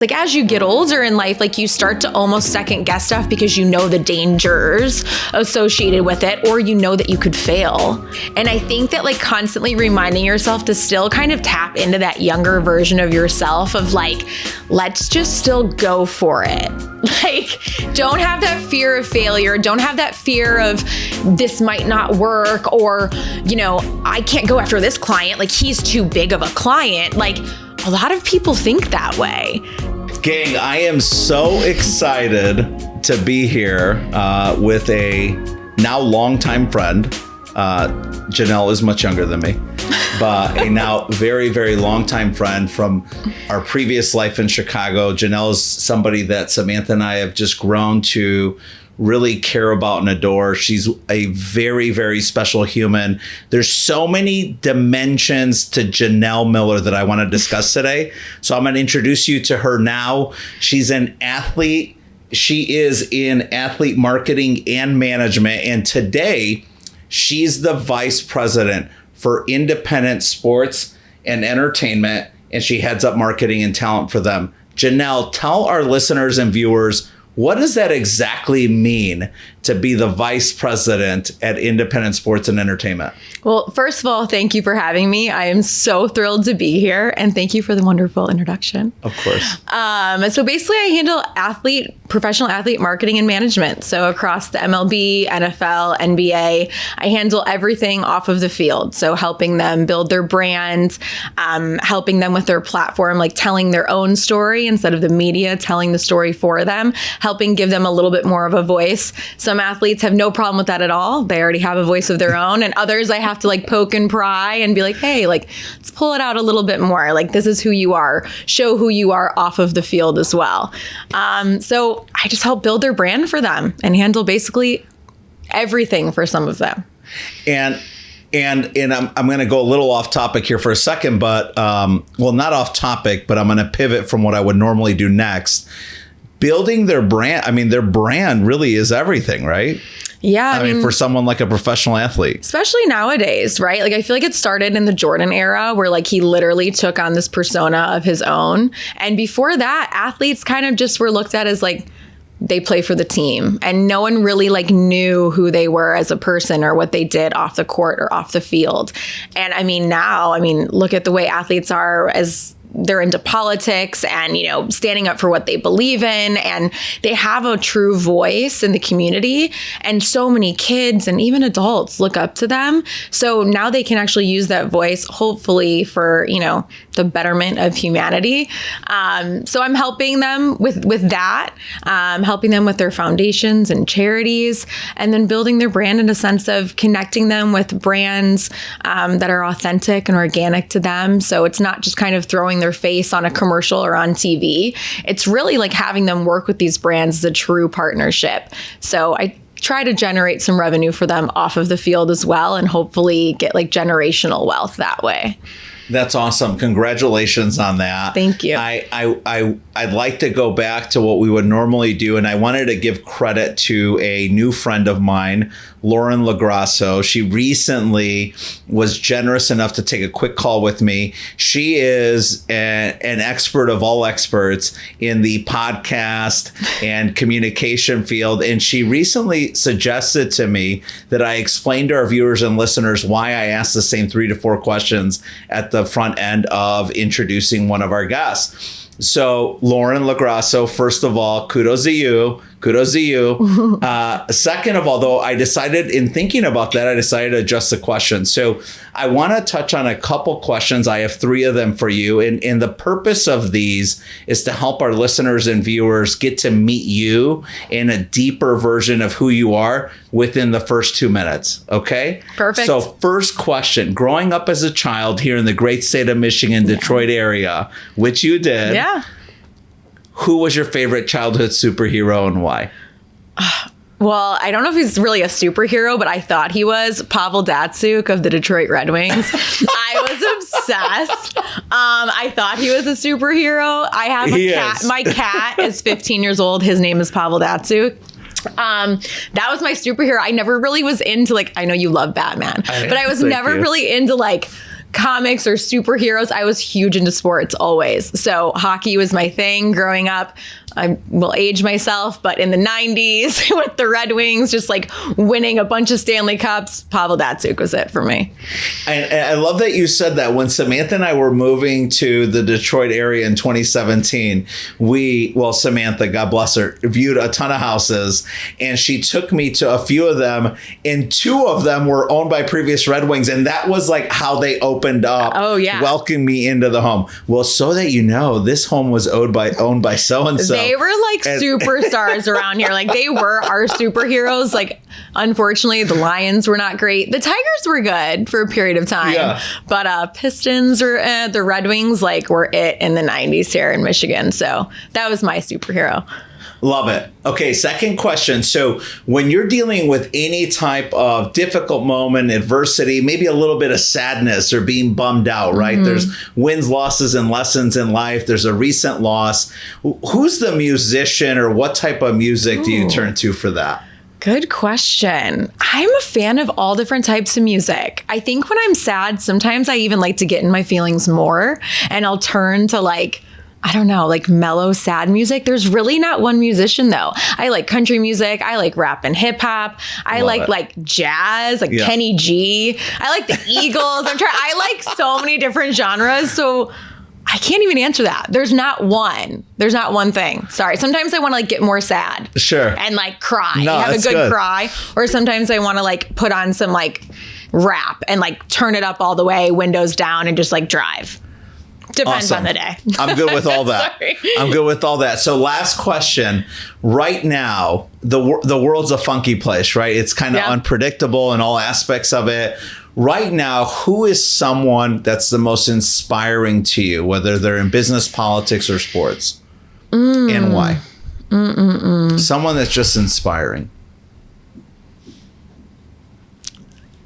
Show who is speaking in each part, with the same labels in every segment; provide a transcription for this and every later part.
Speaker 1: Like as you get older in life, like you start to almost second guess stuff because you know the dangers associated with it, or you know that you could fail. And I think that like constantly reminding yourself to still kind of tap into that younger version of yourself of like, let's just still go for it. Like, don't have that fear of failure. Don't have that fear of this might not work, or, you know, I can't go after this client. Like he's too big of a client. Like a lot of people think that way.
Speaker 2: Gang, I am so excited to be here with a now longtime friend. Janelle is much younger than me, but a now very, very longtime friend from our previous life in Chicago. Janelle is somebody that Samantha and I have just grown to really care about and adore. She's a very, very special human. There's so many dimensions to Janelle Miller that I want to discuss today. So I'm going to introduce you to her now. She's an athlete. She is in athlete marketing and management. And today, she's the vice president for independent sports and entertainment. And she heads up marketing and talent for them. Janelle, tell our listeners and viewers, what does that exactly mean to be the vice president at Independent Sports and Entertainment?
Speaker 1: Well, first of all, thank you for having me. I am so thrilled to be here, and thank you for the wonderful introduction.
Speaker 2: Of course.
Speaker 1: So basically, I handle professional athlete marketing and management. So across the MLB, NFL, NBA, I handle everything off of the field. So helping them build their brand, helping them with their platform, like telling their own story instead of the media telling the story for them, helping give them a little bit more of a voice. Some athletes have no problem with that at all. They already have a voice of their own. And others I have to like poke and pry and be like, hey, like, let's pull it out a little bit more. Like, this is who you are. Show who you are off of the field as well. So I just help build their brand for them and handle basically everything for some of them.
Speaker 2: And I'm going to go a little off topic here for a second, but well, not off topic, but I'm going to pivot from what I would normally do next. Building their brand. I mean, their brand really is everything, right?
Speaker 1: Yeah.
Speaker 2: I mean, for someone like a professional athlete.
Speaker 1: Especially nowadays, right? Like, I feel like it started in the Jordan era where like he literally took on this persona of his own. And before that, athletes kind of just were looked at as like, they play for the team, and no one really like knew who they were as a person or what they did off the court or off the field. And I mean, now, look at the way athletes are as they're into politics and, you know, standing up for what they believe in, and they have a true voice in the community. And so many kids and even adults look up to them. So now they can actually use that voice, hopefully for, you know, the betterment of humanity. So I'm helping them with that, helping them with their foundations and charities, and then building their brand in a sense of connecting them with brands that are authentic and organic to them. So it's not just kind of throwing their face on a commercial or on TV. It's really like having them work with these brands as a true partnership. So I try to generate some revenue for them off of the field as well, and hopefully get like generational wealth that way.
Speaker 2: That's awesome. Congratulations on that.
Speaker 1: Thank you.
Speaker 2: I'd like to go back to what we would normally do, and I wanted to give credit to a new friend of mine, Lauren LaGrasso. She recently was generous enough to take a quick call with me. She is an expert of all experts in the podcast and communication field, and she recently suggested to me that I explain to our viewers and listeners why I ask the same 3 to 4 questions at the front end of introducing one of our guests. So Lauren LaGrasso, first of all, kudos to you. Kudos to you. Second of all, though, I decided in thinking about that, I decided to adjust the question. So I want to touch on a couple questions. I have 3 of them for you. And the purpose of these is to help our listeners and viewers get to meet you in a deeper version of who you are within the first 2 minutes. Okay?
Speaker 1: Perfect.
Speaker 2: So first question, growing up as a child here in the great state of Michigan, Detroit area, which you did.
Speaker 1: Yeah.
Speaker 2: Who was your favorite childhood superhero and why?
Speaker 1: Well, I don't know if he's really a superhero, but I thought he was Pavel Datsyuk of the Detroit Red Wings. I was obsessed. I thought he was a superhero. I have a cat. My cat is 15 years old. His name is Pavel Datsyuk. That was my superhero. I never really was into like, I know you love Batman, but I was never really into like comics or superheroes. I was huge into sports always. So hockey was my thing growing up. I will age myself, but in the 90s with the Red Wings, just like winning a bunch of Stanley Cups, Pavel Datsyuk was it for me.
Speaker 2: And I love that you said that. When Samantha and I were moving to the Detroit area in 2017, Samantha, God bless her, viewed a ton of houses, and she took me to a few of them, and 2 of them were owned by previous Red Wings, and that was like how they opened up, welcomed me into the home. Well, so that you know, this home was owned by so-and-so.
Speaker 1: They were like superstars around here. Like they were our superheroes. Like, unfortunately, the Lions were not great. The Tigers were good for a period of time. Yeah. But Pistons or the Red Wings were it in the 90s here in Michigan. So that was my superhero.
Speaker 2: Love it. Okay, second question. So when you're dealing with any type of difficult moment, adversity, maybe a little bit of sadness or being bummed out, right? Mm-hmm. There's wins, losses, and lessons in life. There's a recent loss. Who's the musician or what type of music do you turn to for that?
Speaker 1: Good question. I'm a fan of all different types of music. I think when I'm sad, sometimes I even like to get in my feelings more, and I'll turn to mellow, sad music. There's really not one musician though. I like country music. I like rap and hip hop. I like jazz, Kenny G. I like the Eagles. I like so many different genres. So I can't even answer that. There's not one thing. Sorry. Sometimes I want to get more sad.
Speaker 2: Sure.
Speaker 1: And cry. No, have a good cry. Or sometimes I want to put on some rap and turn it up all the way, windows down, and just drive. Depends on the day.
Speaker 2: I'm good with all that. I'm good with all that. So last question. Right now, the world's a funky place, right? It's kind of unpredictable in all aspects of it. Right now, who is someone that's the most inspiring to you, whether they're in business, politics, or sports? And why? Someone that's just inspiring.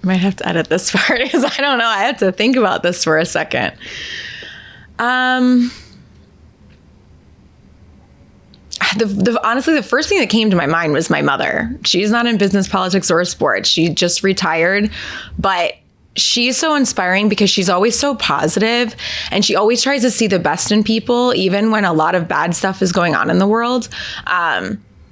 Speaker 1: I might have to edit this part because I don't know. I have to think about this for a second. Honestly, the first thing that came to my mind was my mother. She's not in business, politics, or sports. She just retired, but she's so inspiring because she's always so positive, and she always tries to see the best in people, even when a lot of bad stuff is going on in the world.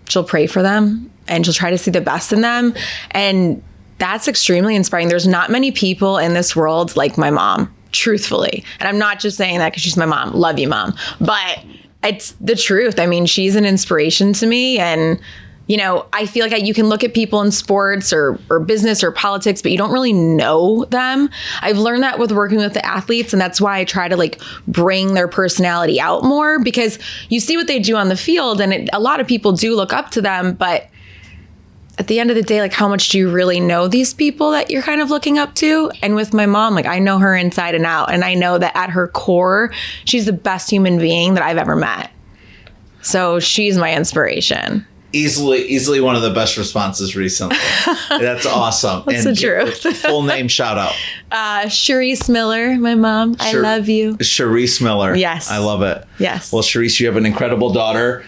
Speaker 1: She'll pray for them, and she'll try to see the best in them. And that's extremely inspiring. There's not many people in this world like my mom. Truthfully. And I'm not just saying that because she's my mom. Love you, Mom. But it's the truth. I mean, she's an inspiration to me. And, I feel like you can look at people in sports or business or politics, but you don't really know them. I've learned that with working with the athletes. And that's why I try to bring their personality out more, because you see what they do on the field. And a lot of people do look up to them. But at the end of the day, how much do you really know these people that you're kind of looking up to? And with my mom, I know her inside and out. And I know that at her core, she's the best human being that I've ever met. So she's my inspiration.
Speaker 2: Easily one of the best responses recently. That's awesome.
Speaker 1: That's the truth.
Speaker 2: Full name shout out.
Speaker 1: Charisse Miller, my mom. I love you.
Speaker 2: Charisse Miller.
Speaker 1: Yes.
Speaker 2: I love it.
Speaker 1: Yes.
Speaker 2: Well, Charisse, you have an incredible daughter.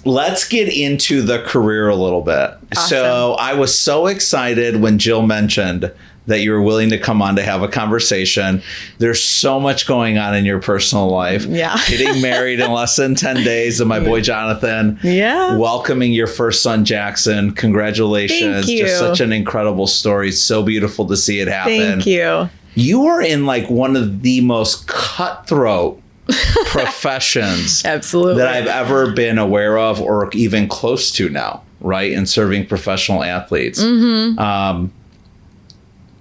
Speaker 2: Let's get into the career a little bit. Awesome. So I was so excited when Jill mentioned that you were willing to come on to have a conversation. There's so much going on in your personal life.
Speaker 1: Yeah.
Speaker 2: Getting married in less than 10 days and my boy Jonathan.
Speaker 1: Yeah.
Speaker 2: Welcoming your first son, Jackson. Congratulations.
Speaker 1: Thank you.
Speaker 2: Just such an incredible story. So beautiful to see it happen.
Speaker 1: Thank you.
Speaker 2: You are in one of the most cutthroat professions
Speaker 1: absolutely
Speaker 2: that I've ever been aware of or even close to now, right? In serving professional athletes. Mm-hmm.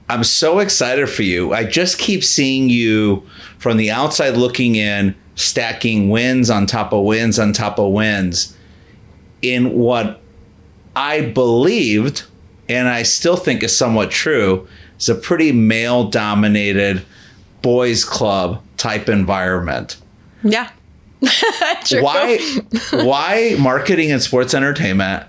Speaker 2: I'm so excited for you. I just keep seeing you from the outside looking in, stacking wins on top of wins on top of wins in what I believed, and I still think is somewhat true, is a pretty male-dominated boys club type environment.
Speaker 1: Yeah. True.
Speaker 2: Why marketing and sports entertainment?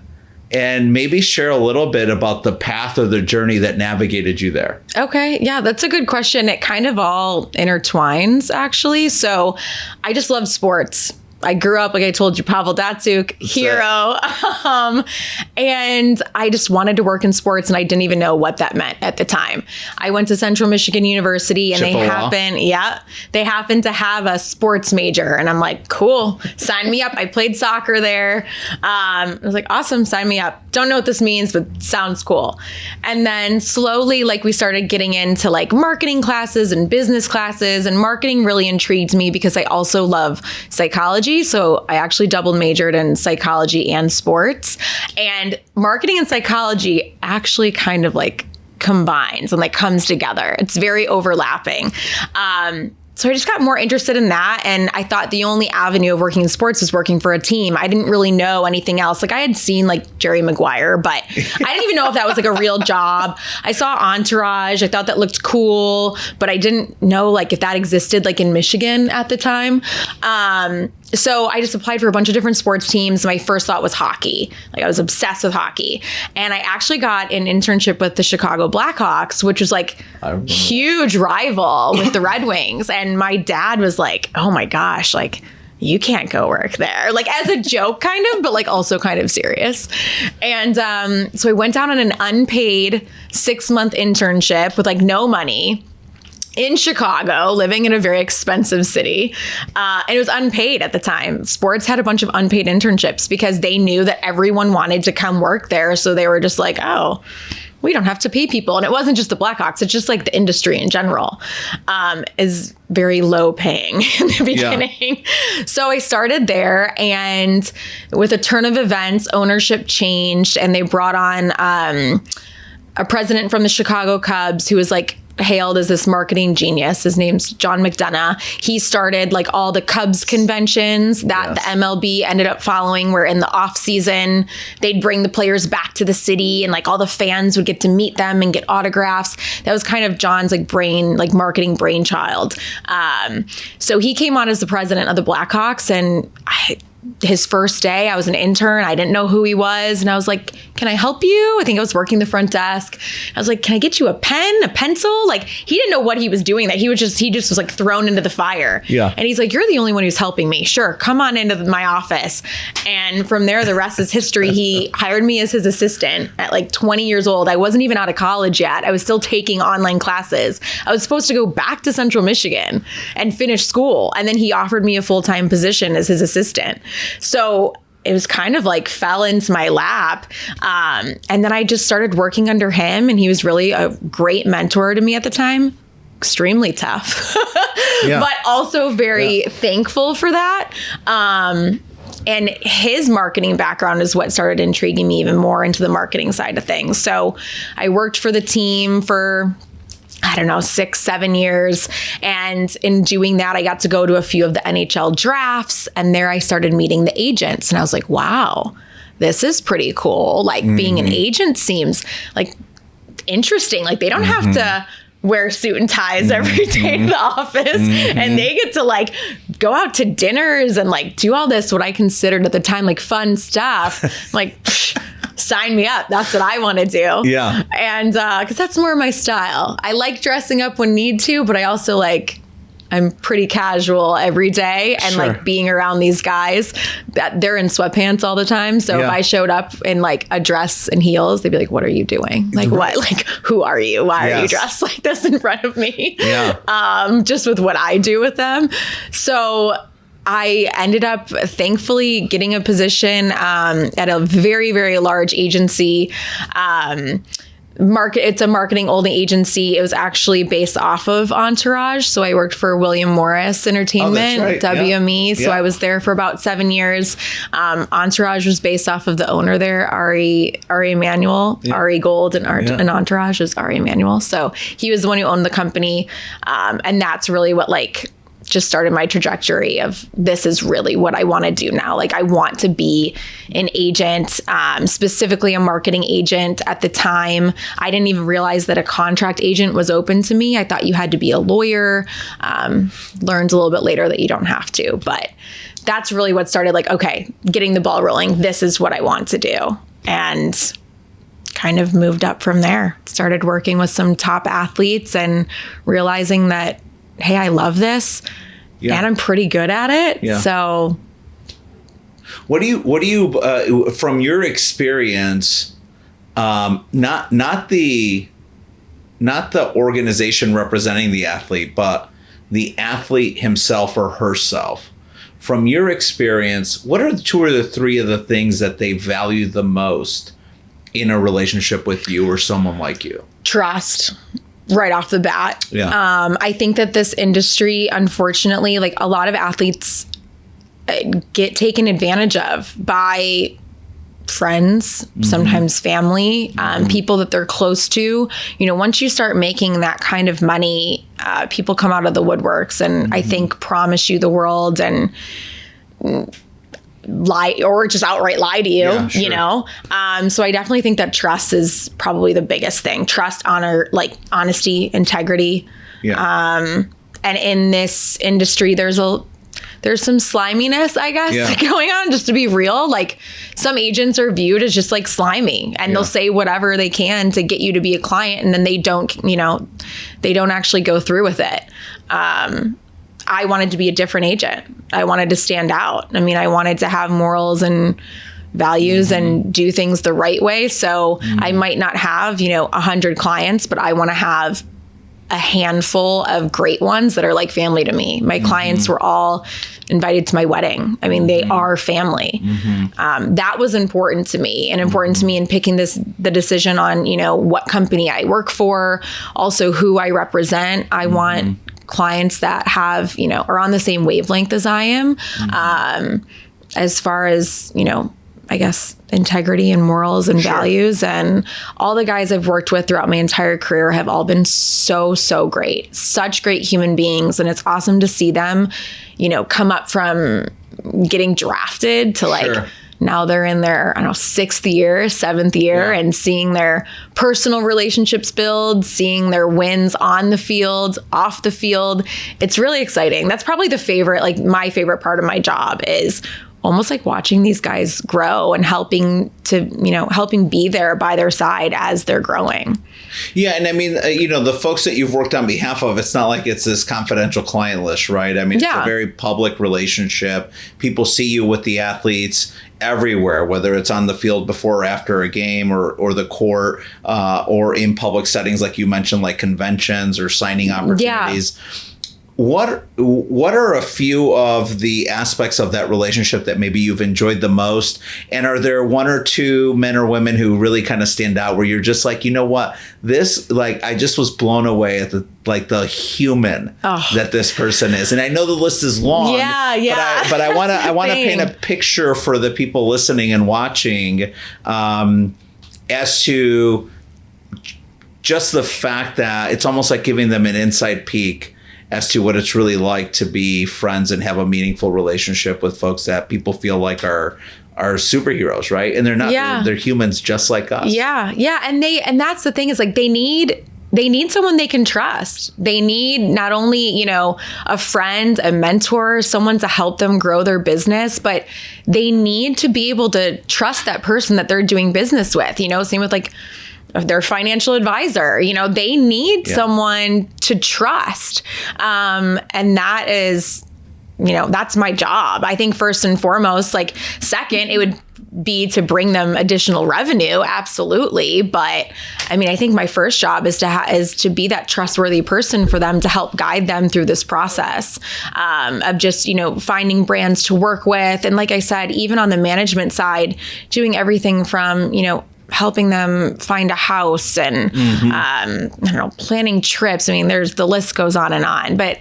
Speaker 2: And maybe share a little bit about the path or the journey that navigated you there.
Speaker 1: Okay. Yeah, that's a good question. It kind of all intertwines, actually. So I just love sports. I grew up, like I told you, Pavel Datsuk, hero. And I just wanted to work in sports, and I didn't even know what that meant at the time. I went to Central Michigan University, and they happened to have a sports major. And I'm like, cool, sign me up. I played soccer there. I was like, awesome, sign me up. Don't know what this means, but sounds cool. And then slowly, like, we started getting into like marketing classes and business classes, and marketing really intrigued me because I also love psychology. So I actually double majored in psychology and sports, and marketing and psychology actually kind of like combines and like comes together. It's very overlapping. So I just got more interested in that. And I thought the only avenue of working in sports was working for a team. I didn't really know anything else. Like, I had seen like Jerry Maguire, but I didn't even know if that was like a real job. I saw Entourage. I thought that looked cool, but I didn't know like if that existed like in Michigan at the time. So I just applied for a bunch of different sports teams. My first thought was hockey. Like, I was obsessed with hockey. And I actually got an internship with the Chicago Blackhawks, which was like a huge rival with the Red Wings. And my dad was like, oh my gosh, like, you can't go work there. Like, as a joke kind of, but like also kind of serious. And so I went down on an unpaid 6-month internship with like no money in Chicago, living in a very expensive city. And it was unpaid at the time. Sports had a bunch of unpaid internships because they knew that everyone wanted to come work there. So they were just like, oh, we don't have to pay people. And it wasn't just the Blackhawks. It's just like the industry in general is very low paying in the beginning. Yeah. So I started there, and with a turn of events, ownership changed, and they brought on a president from the Chicago Cubs who was like hailed as this marketing genius. His name's John McDonough. He started like all the Cubs conventions that the MLB ended up following, where in the off season, they'd bring the players back to the city, and like all the fans would get to meet them and get autographs. That was kind of John's like marketing brainchild. So he came on as the president of the Blackhawks, and his first day, I was an intern. I didn't know who he was. And I was like, can I help you? I think I was working the front desk. I was like, can I get you a pen, a pencil? Like, he didn't know what he was doing. That he just was like thrown into the fire. Yeah. And he's like, you're the only one who's helping me. Sure. Come on into my office. And from there, the rest is history. He hired me as his assistant at like 20 years old. I wasn't even out of college yet. I was still taking online classes. I was supposed to go back to Central Michigan and finish school. And then he offered me a full-time position as his assistant. So it was kind of like fell into my lap. And then I just started working under him, and he was really a great mentor to me at the time. Extremely tough, but also very thankful for that. And his marketing background is what started intriguing me even more into the marketing side of things. So I worked for the team for, I don't know, 6-7 years. And in doing that, I got to go to a few of the NHL drafts. And there I started meeting the agents. And I was like, wow, this is pretty cool. Like, being an agent seems like interesting. Like, they don't have to wear suit and ties every day in the office. And they get to like go out to dinners and like do all this, what I considered at the time, like fun stuff. Like, sign me up. That's what I want to do. Yeah. And because that's more my style. I like dressing up when need to, but I also like, I'm pretty casual every day, and like being around these guys that they're in sweatpants all the time. So if I showed up in like a dress and heels, they'd be like, what are you doing? Like, what? Like, who are you? Why are you dressed like this in front of me? Yeah. Just with what I do with them. So I ended up thankfully getting a position at a very, very large agency. It's a marketing only agency. It was actually based off of Entourage. So I worked for William Morris Entertainment, WME. So I was there for about 7 years. Entourage was based off of the owner there, Ari Emanuel. Ari Gold and Entourage is Ari Emanuel. So he was the one who owned the company. And that's really what like just started my trajectory of this is really what I want to do now. Like, I want to be an agent, specifically a marketing agent. At the time, I didn't even realize that a contract agent was open to me. I thought you had to be a lawyer. Learned a little bit later that you don't have to, but that's really what started like, okay, getting the ball rolling. This is what I want to do. And kind of moved up from there. Started working with some top athletes and realizing that, hey, I love this and I'm pretty good at it. Yeah. So
Speaker 2: What do you from your experience, not the organization representing the athlete, but the athlete himself or herself. From your experience, what are the 2 or the 3 of the things that they value the most in a relationship with you or someone like you?
Speaker 1: Trust. Right off the bat.
Speaker 2: Yeah.
Speaker 1: I think that this industry, unfortunately, like a lot of athletes get taken advantage of by friends, sometimes family, people that they're close to. You know, once you start making that kind of money, people come out of the woodworks and I think promise you the world and lie or just outright lie to you,
Speaker 2: Yeah, sure.
Speaker 1: you know? So I definitely think that trust is probably the biggest thing. Trust, honor, like honesty, integrity.
Speaker 2: Yeah.
Speaker 1: And in this industry, there's some sliminess, I guess, going on, just to be real. Like some agents are viewed as just like slimy and they'll say whatever they can to get you to be a client. And then they don't actually go through with it. I wanted to be a different agent. I wanted to stand out. I mean, I wanted to have morals and values and do things the right way. So I might not have, 100 clients, but I want to have a handful of great ones that are like family to me. My clients were all invited to my wedding. I mean, they are family. That was important to me and important to me in picking the decision on, what company I work for, also who I represent. I want clients that have, are on the same wavelength as I am, as far as, I guess, integrity and morals and values. And all the guys I've worked with throughout my entire career have all been so, so great, such great human beings. And it's awesome to see them, come up from getting drafted to now they're in their, 6th year, 7th year, and seeing their personal relationships build, seeing their wins on the field, off the field. It's really exciting. That's probably my favorite part of my job is almost like watching these guys grow and helping be there by their side as they're growing.
Speaker 2: Yeah. And I mean, the folks that you've worked on behalf of, it's not like it's this confidential client list, right? I mean, it's a very public relationship. People see you with the athletes everywhere, whether it's on the field before or after a game or the court, or in public settings, like you mentioned, like conventions or signing opportunities. Yeah. What are a few of the aspects of that relationship that maybe you've enjoyed the most? And are there 1 or 2 men or women who really kind of stand out where you're just like, you know what, this, I just was blown away at the human that this person is. And I know the list is long. Yeah. But I want to paint a picture for the people listening and watching, as to just the fact that it's almost like giving them an inside peek as to what it's really like to be friends and have a meaningful relationship with folks that people feel like are superheroes, right? And they're not, they're humans just like us. Yeah.
Speaker 1: Yeah. And that's the thing is like, they need someone they can trust. They need not only, a friend, a mentor, someone to help them grow their business, but they need to be able to trust that person that they're doing business with, same with their financial advisor, they need someone to trust. And that is, that's my job. I think first and foremost, second, it would be to bring them additional revenue. Absolutely. But I mean, I think my first job is to be that trustworthy person for them to help guide them through this process, of just, finding brands to work with. And like I said, even on the management side, doing everything from, helping them find a house and, planning trips. I mean, the list goes on and on, but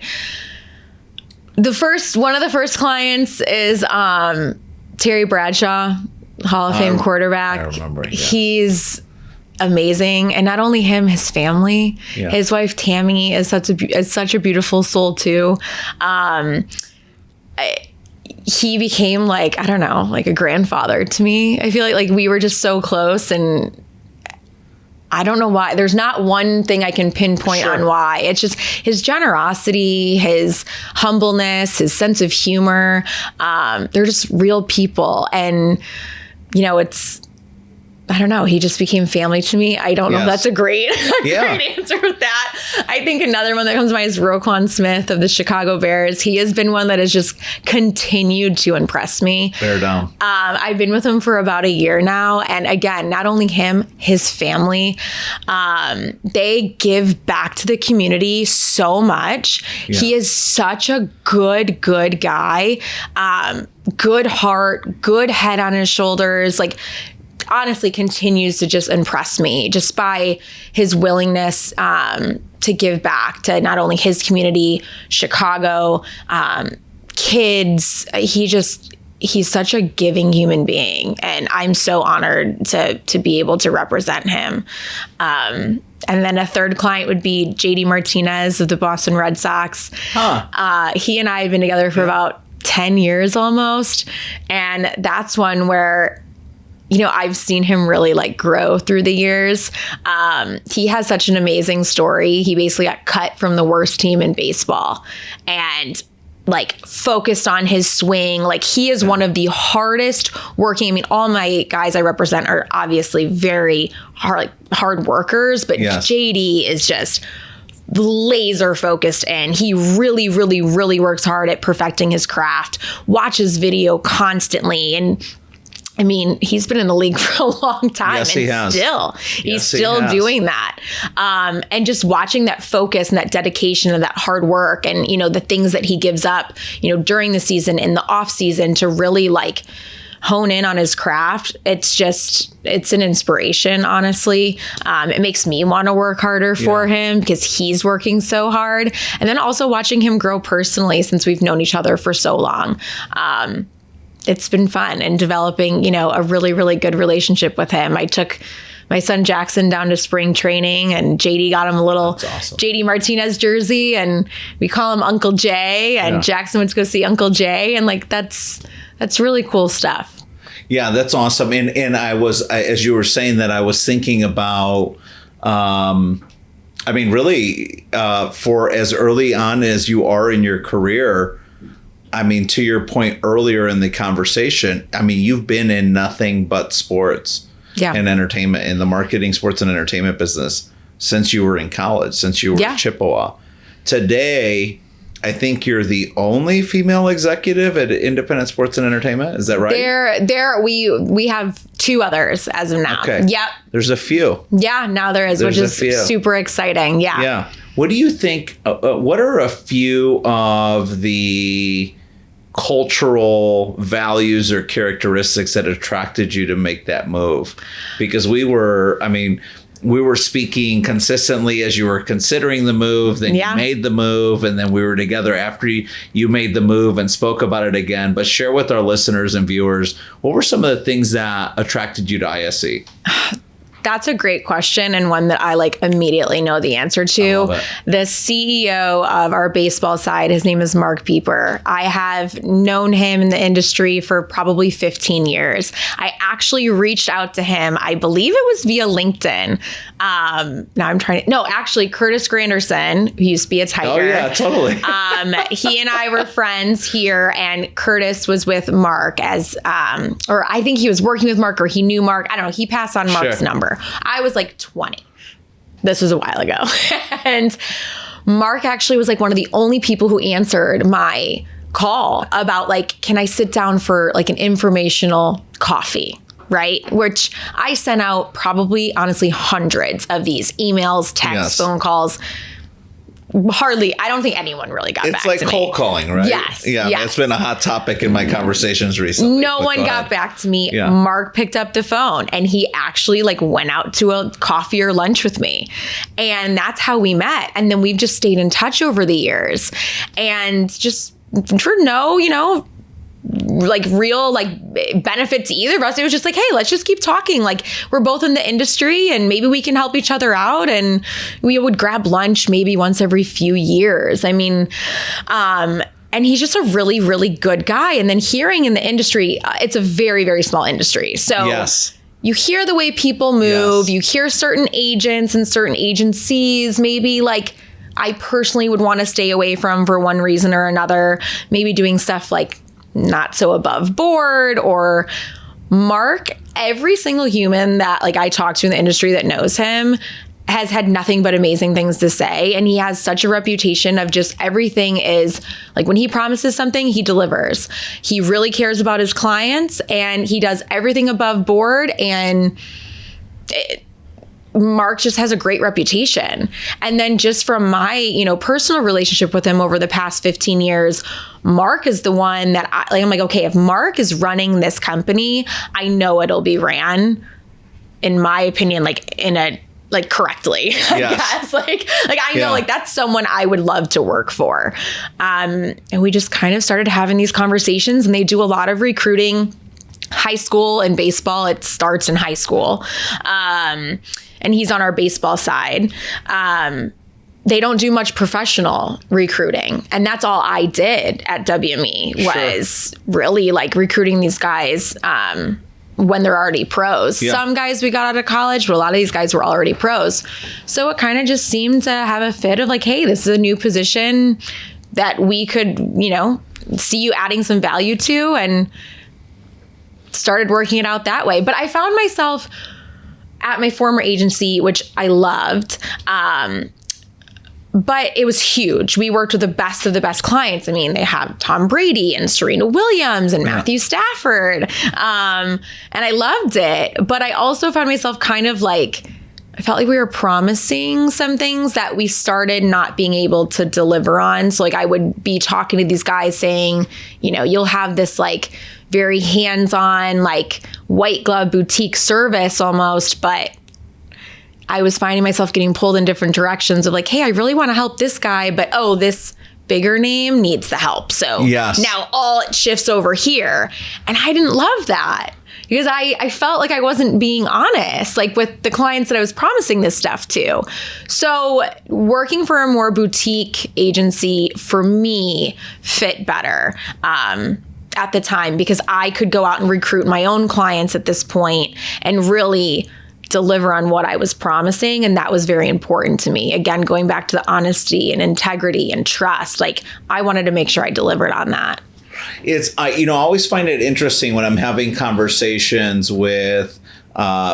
Speaker 1: one of the first clients is, Terry Bradshaw, Hall of Fame quarterback.
Speaker 2: I remember. Yeah.
Speaker 1: He's amazing. And not only him, his family, his wife, Tammy, is such a beautiful soul too. He became a grandfather to me. I feel like we were just so close, and I don't know why. There's not one thing I can pinpoint on why. It's just his generosity, his humbleness, his sense of humor. They're just real people. And, I don't know. He just became family to me. I don't know if that's a great answer with that. I think another one that comes to mind is Roquan Smith of the Chicago Bears. He has been one that has just continued to impress me.
Speaker 2: Bear down.
Speaker 1: I've been with him for about a year now. And again, not only him, his family, they give back to the community so much. Yeah. He is such a good guy. Good heart, good head on his shoulders. Like, honestly continues to just impress me just by his willingness to give back to not only his community, Chicago, kids. He's such a giving human being, and I'm so honored to be able to represent him. And then a third client would be JD Martinez of the Boston Red Sox. He and I have been together for about 10 years almost, and that's one where I've seen him really like grow through the years. He has such an amazing story. He basically got cut from the worst team in baseball and like focused on his swing. Like, he is one of the hardest working. I mean, all my guys I represent are obviously very hard workers, but JD is just laser focused, and he really works hard at perfecting his craft, watches video constantly, and I mean, he's been in the league for a long time.
Speaker 2: Yes, he has.
Speaker 1: He's still doing that. And just watching that focus and that dedication and that hard work and, the things that he gives up, during the season, in the off season, to really like hone in on his craft. It's an inspiration, honestly. It makes me want to work harder for him because he's working so hard. And then also watching him grow personally since we've known each other for so long. It's been fun and developing, a really good relationship with him. I took my son Jackson down to spring training, and JD got him a little JD Martinez jersey, and we call him Uncle Jay, and Jackson went to go see Uncle Jay, and like that's really cool stuff.
Speaker 2: Yeah, that's awesome. And as you were saying that, I was thinking about really for as early on as you are in your career, I mean, to your point earlier in the conversation, I mean, you've been in nothing but sports and entertainment, in the marketing, sports and entertainment business since you were in college, since you were in Chippewa. Today, I think you're the only female executive at Independent Sports and Entertainment. Is that right?
Speaker 1: We have two others as of now.
Speaker 2: Okay.
Speaker 1: Yep. There's
Speaker 2: a few.
Speaker 1: Yeah, now there is, which is super exciting. Yeah.
Speaker 2: Yeah. What do you think? What are a few of the cultural values or characteristics that attracted you to make that move? Because we were speaking consistently as you were considering the move, then you made the move, and then we were together after you made the move and spoke about it again. But share with our listeners and viewers, what were some of the things that attracted you to ISE?
Speaker 1: That's a great question, and one that I immediately know the answer to. The CEO of our baseball side, his name is Mark Pieper. I have known him in the industry for probably 15 years. I actually reached out to him, I believe it was via LinkedIn. Curtis Granderson, who used to be a Tiger.
Speaker 2: Oh yeah, totally.
Speaker 1: He and I were friends here, and Curtis was with Mark or I think he was working with Mark, or he knew Mark. I don't know. He passed on Mark's number. I was 20. This was a while ago. And Mark actually was one of the only people who answered my call about can I sit down for an informational coffee, right? Which I sent out probably, honestly, hundreds of these emails, texts, phone calls. I don't think anyone really got back to me. It's like
Speaker 2: cold calling, right?
Speaker 1: Yes.
Speaker 2: Yeah. Yes. It's been a hot topic in my conversations recently.
Speaker 1: No one got back to me. Yeah. Mark picked up the phone, and he actually went out to a coffee or lunch with me. And that's how we met. And then we've just stayed in touch over the years. And just for real benefit to either of us, it was just hey, let's just keep talking. We're both in the industry, and maybe we can help each other out. And we would grab lunch maybe once every few years. I mean, and he's just a really, really good guy. And then hearing in the industry, it's a very, very small industry. So you hear the way people move, you hear certain agents and certain agencies, maybe I personally would want to stay away from for one reason or another, maybe doing stuff not so above board, or Mark, every single human that like I talk to in the industry that knows him has had nothing but amazing things to say. And he has such a reputation of just everything is like when he promises something, he delivers. He really cares about his clients and he does everything above board. And Mark just has a great reputation. And then just from my, personal relationship with him over the past 15 years, Mark is the one that I'm like, okay, if Mark is running this company, I know it'll be ran, in my opinion, correctly, I guess. I know that's someone I would love to work for. And we just kind of started having these conversations, and they do a lot of recruiting. High school and baseball, it starts in high school. And he's on our baseball side. They don't do much professional recruiting. And that's all I did at WME was really recruiting these guys when they're already pros. Yeah. Some guys we got out of college, but a lot of these guys were already pros. So it kind of just seemed to have a fit of hey, this is a new position that we could, see you adding some value to, and started working it out that way. But I found myself at my former agency, which I loved, but it was huge. We worked with the best of the best clients. I mean, they have Tom Brady and Serena Williams and Matthew Stafford. And I loved it. But I also found myself kind of I felt like we were promising some things that we started not being able to deliver on. So I would be talking to these guys saying, you'll have this very hands-on, white glove boutique service almost, but I was finding myself getting pulled in different directions of hey, I really want to help this guy, but this bigger name needs the help. So now all it shifts over here. And I didn't love that because I felt like I wasn't being honest, with the clients that I was promising this stuff to. So working for a more boutique agency for me fit better at the time, because I could go out and recruit my own clients at this point and really deliver on what I was promising. And that was very important to me. Again, going back to the honesty and integrity and trust, I wanted to make sure I delivered on that.
Speaker 2: It's, I always find it interesting when I'm having conversations with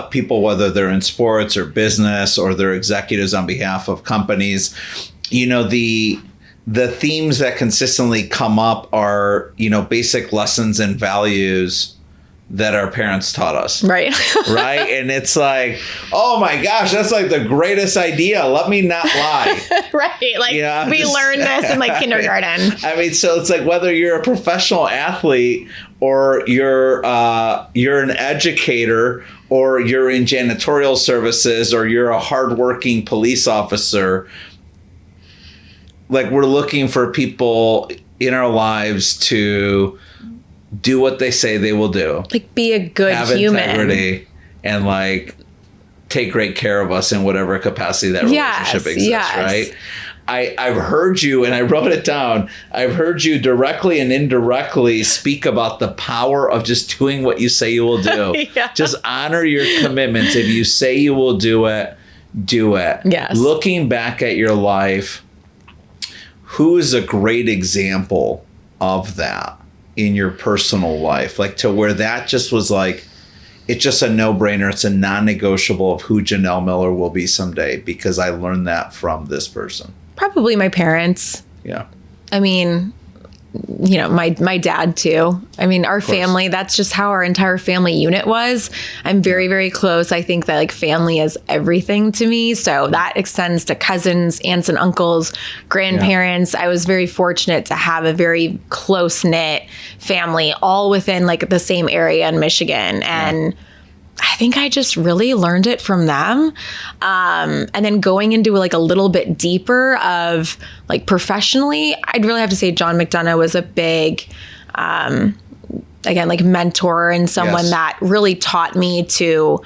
Speaker 2: people, whether they're in sports or business or they're executives on behalf of companies, the themes that consistently come up are, basic lessons and values that our parents taught us.
Speaker 1: Right.
Speaker 2: Right. And it's oh my gosh, that's the greatest idea. Let me not lie.
Speaker 1: Right. We learned this in kindergarten.
Speaker 2: I mean, so it's whether you're a professional athlete or you're an educator or you're in janitorial services or you're a hardworking police officer, we're looking for people in our lives to do what they say they will do.
Speaker 1: Be a good human.
Speaker 2: Have integrity and take great care of us in whatever capacity that relationship exists, right? I've heard you, and I wrote it down, I've heard you directly and indirectly speak about the power of just doing what you say you will do. Just honor your commitments. If you say you will do it, do it.
Speaker 1: Yes.
Speaker 2: Looking back at your life, who is a great example of that in your personal life? To where that just was it's just a no-brainer. It's a non-negotiable of who Janelle Miller will be someday because I learned that from this person.
Speaker 1: Probably my parents.
Speaker 2: Yeah.
Speaker 1: I mean, my dad too. I mean, our family, that's just how our entire family unit was. I'm very, very close. I think that family is everything to me. So that extends to cousins, aunts and uncles, grandparents. I was very fortunate to have a very close knit family all within the same area in Michigan. And I think I just really learned it from them. And then going into a little bit deeper of professionally, I'd really have to say John McDonough was a big, again, mentor and someone that really taught me to,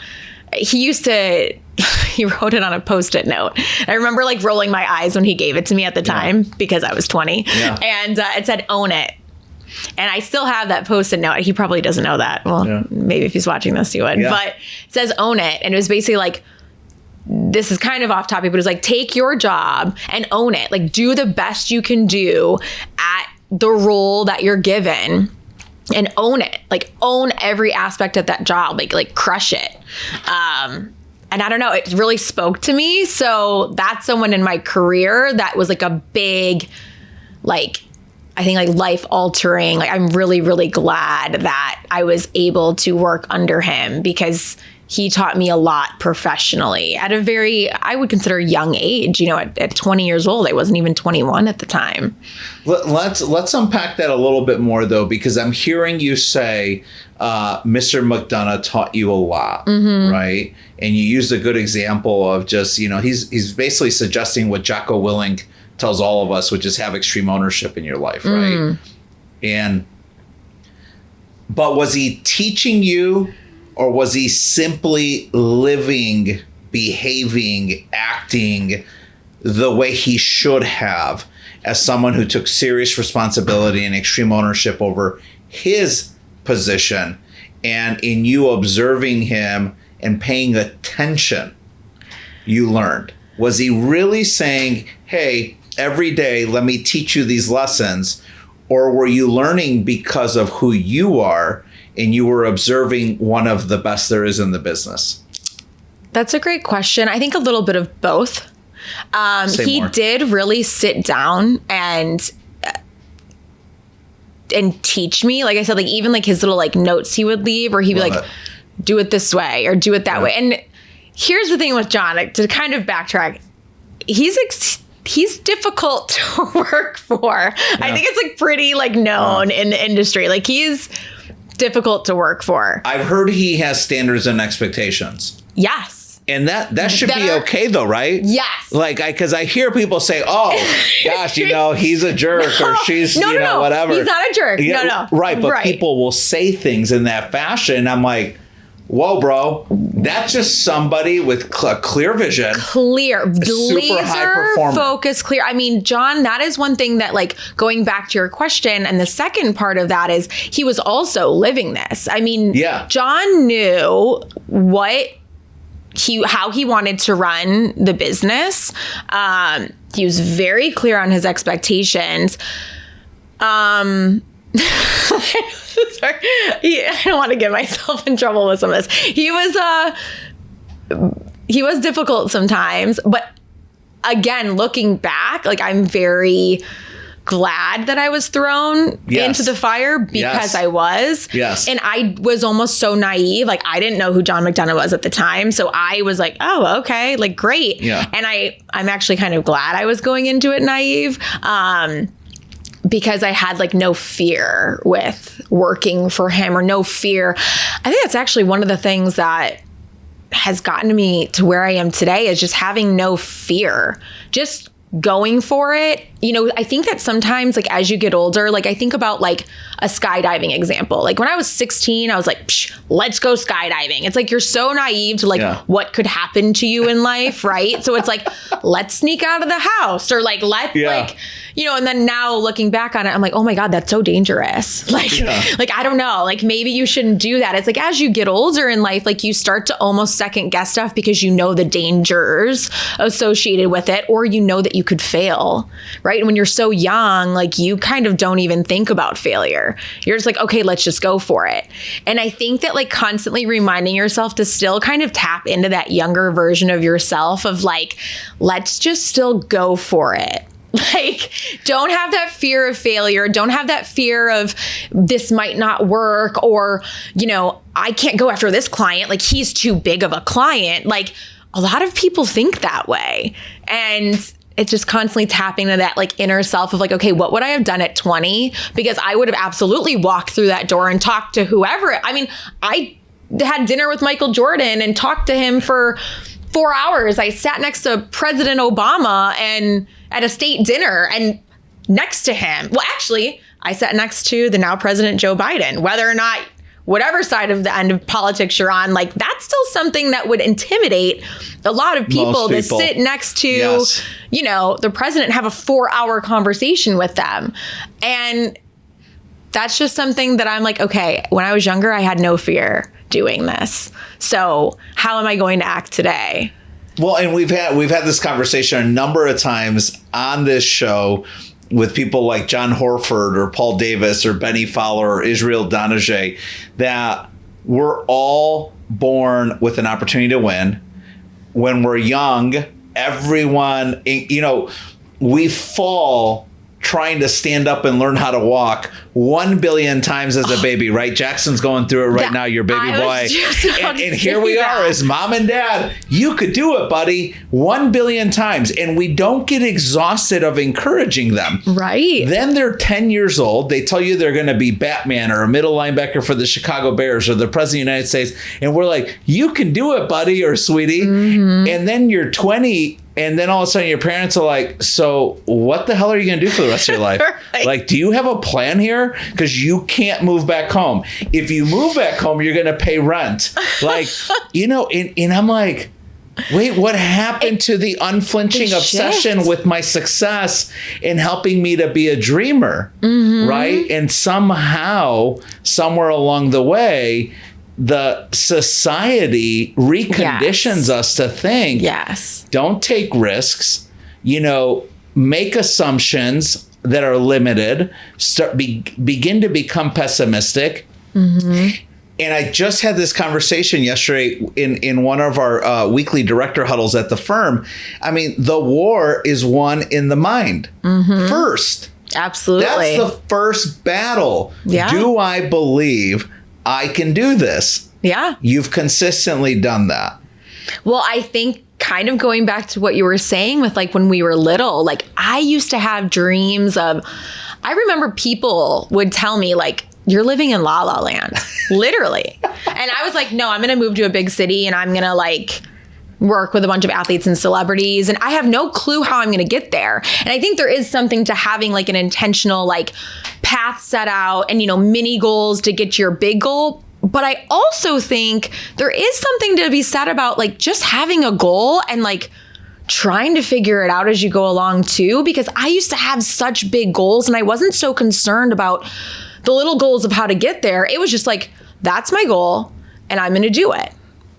Speaker 1: he wrote it on a Post-it note. I remember rolling my eyes when he gave it to me at the time because I was 20 and it said, own it. And I still have that Post-it note. He probably doesn't know that. Well, maybe if he's watching this, he would. Yeah. But it says own it. And it was basically this is kind of off topic, but it's take your job and own it. Do the best you can do at the role that you're given and own it, like own every aspect of that job, like crush it. And I don't know, it really spoke to me. So that's someone in my career that was like a big, like, I think like life altering. Like I'm really, really glad that I was able to work under him because he taught me a lot professionally at a very, I would consider young age, at 20 years old. I wasn't even 21 at the time.
Speaker 2: Let's unpack that a little bit more though, because I'm hearing you say, Mr. McDonough taught you a lot, right? And you used a good example of just, he's basically suggesting what Jocko Willink tells all of us, which is have extreme ownership in your life, right? But was he teaching you, or was he simply living, behaving, acting the way he should have as someone who took serious responsibility and extreme ownership over his position? And in you observing him and paying attention, you learned. Was he really saying, hey, every day, let me teach you these lessons? Or were you learning because of who you are and you were observing one of the best there is in the business?
Speaker 1: That's a great question. I think a little bit of both. He did really sit down and teach me. Like I said, like even like his little like notes he would leave, or he'd be like, do it this way or do it that way. And here's the thing with John, like, to kind of backtrack, he's difficult to work for. I think it's like pretty like known in the industry. Like he's difficult to work for.
Speaker 2: I've heard he has standards and expectations.
Speaker 1: Yes.
Speaker 2: And that should be okay though, right?
Speaker 1: Yes.
Speaker 2: Like, because I hear people say, oh, gosh, he's a jerk or she's, whatever.
Speaker 1: He's not a jerk.
Speaker 2: Yeah,
Speaker 1: no.
Speaker 2: Right. But people will say things in that fashion. I'm like, whoa, bro, that's just somebody with clear vision.
Speaker 1: Clear.
Speaker 2: Super high performer.
Speaker 1: Focus, clear. I mean, John, that is one thing that, like, going back to your question, and the second part of that is he was also living this. I mean, John knew how he wanted to run the business. He was very clear on his expectations. Sorry. I don't want to get myself in trouble with some of this. He was difficult sometimes, but again, looking back, like I'm very glad that I was thrown into the fire because I was.
Speaker 2: Yes.
Speaker 1: And I was almost so naive. Like I didn't know who John McDonough was at the time. So I was like, oh, okay, like great.
Speaker 2: Yeah.
Speaker 1: And I'm actually kind of glad I was going into it naive. Because I had like no fear with working for him, or no fear. I think that's actually one of the things that has gotten me to where I am today, is just having no fear, just going for it. I think that sometimes, like, as you get older, like I think about like a skydiving example. Like when I was 16, I was like, let's go skydiving. It's like, you're so naive to like what could happen to you in life. Right. So it's like, let's sneak out of the house, or like, let's like, and then now looking back on it, I'm like, oh my God, that's so dangerous. Like, like, I don't know, like maybe you shouldn't do that. It's like, as you get older in life, like you start to almost second guess stuff because you know the dangers associated with it, or that you could fail. Right. And when you're so young, like you kind of don't even think about failure. You're just like, okay, let's just go for it. And I think that like constantly reminding yourself to still kind of tap into that younger version of yourself of like, let's just still go for it. Like, don't have that fear of failure. Don't have that fear of this might not work, or, I can't go after this client. Like, he's too big of a client. Like, a lot of people think that way. And it's just constantly tapping to that like inner self of like, okay, what would I have done at 20? Because I would have absolutely walked through that door and talked to whoever. I mean, I had dinner with Michael Jordan and talked to him for 4 hours. I sat next to President Obama and at a state dinner and next to him. Well, actually, I sat next to the now President Joe Biden. Whether or not, whatever side of the end of politics you're on, like that's still something that would intimidate a lot of people to sit next to, the president, have a 4-hour conversation with them. And that's just something that I'm like, okay, when I was younger, I had no fear doing this. So how am I going to act today?
Speaker 2: Well, and we've had this conversation a number of times on this show, with people like John Horford or Paul Davis or Benny Fowler or Israel Donajay, that we're all born with an opportunity to win. When we're young, everyone, we fall trying to stand up and learn how to walk 1 billion times as a baby, right? Jackson's going through it right now, your baby boy. And here we are as mom and dad. You could do it, buddy, 1 billion times. And we don't get exhausted of encouraging them.
Speaker 1: Right.
Speaker 2: Then they're 10 years old. They tell you they're going to be Batman or a middle linebacker for the Chicago Bears or the president of the United States. And we're like, you can do it, buddy or sweetie. Mm-hmm. And then you're 20. And then all of a sudden your parents are like, so what the hell are you going to do for the rest of your life? Right. Like, do you have a plan here? Because you can't move back home. If you move back home, you're going to pay rent. Like, and I'm like, wait, what happened to the unflinching obsession with my success and helping me to be a dreamer? Mm-hmm. Right. And somehow, somewhere along the way, the society reconditions us to think, don't take risks, make assumptions that are limited, begin to become pessimistic. Mm-hmm. And I just had this conversation yesterday in one of our weekly director huddles at the firm. I mean, the war is won in the mind first.
Speaker 1: Absolutely.
Speaker 2: That's the first battle. Yeah. Do I believe I can do this?
Speaker 1: Yeah.
Speaker 2: You've consistently done that.
Speaker 1: Well, I think kind of going back to what you were saying with like when we were little, like I used to have dreams of, I remember people would tell me like, you're living in La La Land, literally. And I was like, no, I'm going to move to a big city and I'm going to like work with a bunch of athletes and celebrities. And I have no clue how I'm going to get there. And I think there is something to having like an intentional like path set out and, mini goals to get your big goal. But I also think there is something to be said about like just having a goal and like trying to figure it out as you go along too, because I used to have such big goals and I wasn't so concerned about the little goals of how to get there. It was just like, that's my goal and I'm going to do it.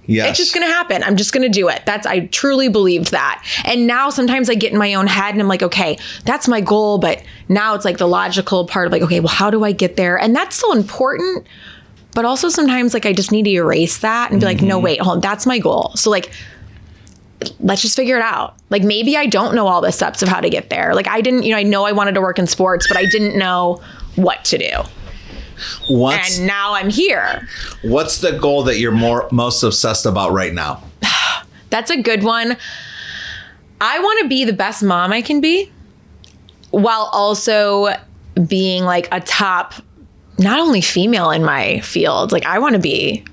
Speaker 1: Yes. It's just going to happen. I'm just going to do it. I truly believed that. And now sometimes I get in my own head and I'm like, okay, that's my goal. But now it's like the logical part of like, okay, well, how do I get there? And that's still important. But also sometimes like I just need to erase that and be like, no, wait, hold on, that's my goal. So like, let's just figure it out. Like maybe I don't know all the steps of how to get there. Like I didn't, I know I wanted to work in sports, but I didn't know what to do. And now I'm here.
Speaker 2: What's the goal that you're most obsessed about right now?
Speaker 1: That's a good one. I want to be the best mom I can be while also being like a top, not only female in my field. Like I want to be